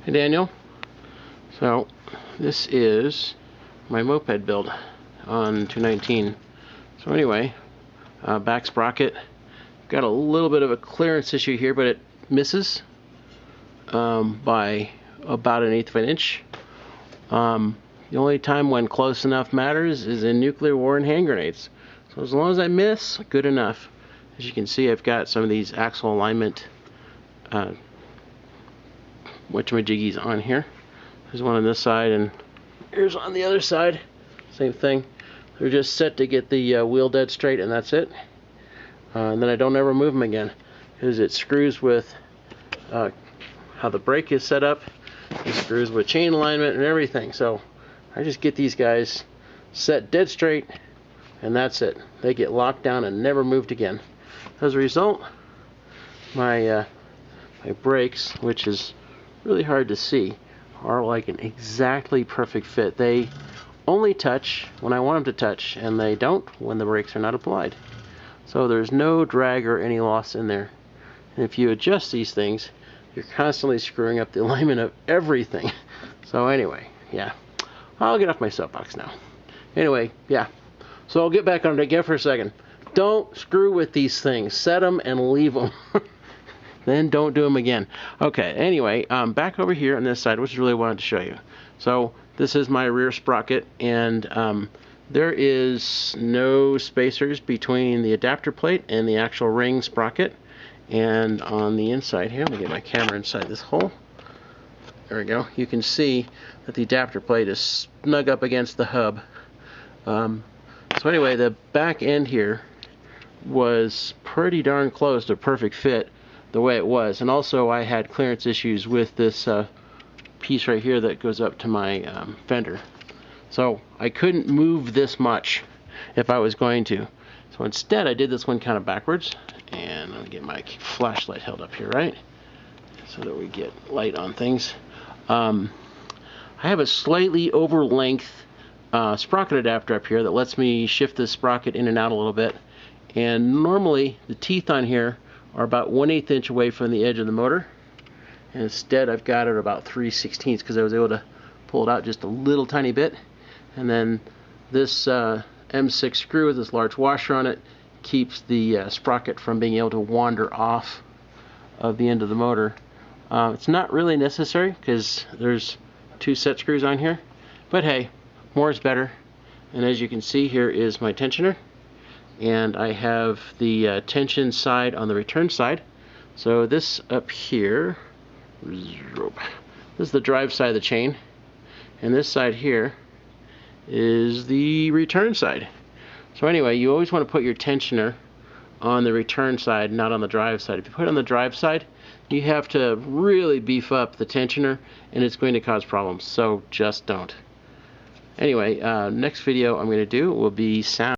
Hey Daniel. So this is my moped build on 219. So anyway, back sprocket. Got a little bit of a clearance issue here, but it misses by about 1/8 of an inch. The only time when close enough matters is in nuclear war and hand grenades. So as long as I miss, good enough. As you can see, I've got some of these axle alignment whatchamajiggies on here. There's one on this side and here's on the other side. Same thing. They're just set to get the wheel dead straight, and that's it. And then I don't ever move them again because it screws with how the brake is set up. It screws with chain alignment and everything. So I just get these guys set dead straight, and that's it. They get locked down and never moved again. As a result, my brakes, which is really hard to see, are like an exactly perfect fit. They only touch when I want them to touch, and they don't when the brakes are not applied. So there's no drag or any loss in there. And if you adjust these things, you're constantly screwing up the alignment of everything. So anyway, yeah, I'll get off my soapbox now. Anyway, yeah, so I'll get back on it again for a second. Don't screw with these things. Set them and leave them. Then don't do them again. Okay, anyway, back over here on this side, which is really what I wanted to show you. So this is my rear sprocket, and there is no spacers between the adapter plate and the actual ring sprocket. And on the inside here, let me get my camera inside this hole. There we go. You can see that the adapter plate is snug up against the hub. So anyway, the back end here was pretty darn close to a perfect fit the way it was. And also I had clearance issues with this piece right here that goes up to my fender. So I couldn't move this much if I was going to. So instead I did this one kind of backwards. And I'll get my flashlight held up here, right? So that we get light on things. I have a slightly over length sprocket adapter up here that lets me shift the sprocket in and out a little bit. And normally the teeth on here are about 1/8 inch away from the edge of the motor. And instead I've got it about 3/16 because I was able to pull it out just a little tiny bit. And then this M6 screw with this large washer on it keeps the sprocket from being able to wander off of the end of the motor. It's not really necessary because there's 2 set screws on here, but hey, more is better. And as you can see, here is my tensioner, and I have the tension side on the return side. So this up here, this is the drive side of the chain, and this side here is the return side. So anyway, you always want to put your tensioner on the return side, not on the drive side. If you put it on the drive side, you have to really beef up the tensioner, and it's going to cause problems. So just don't. Anyway, next video I'm going to do will be sound.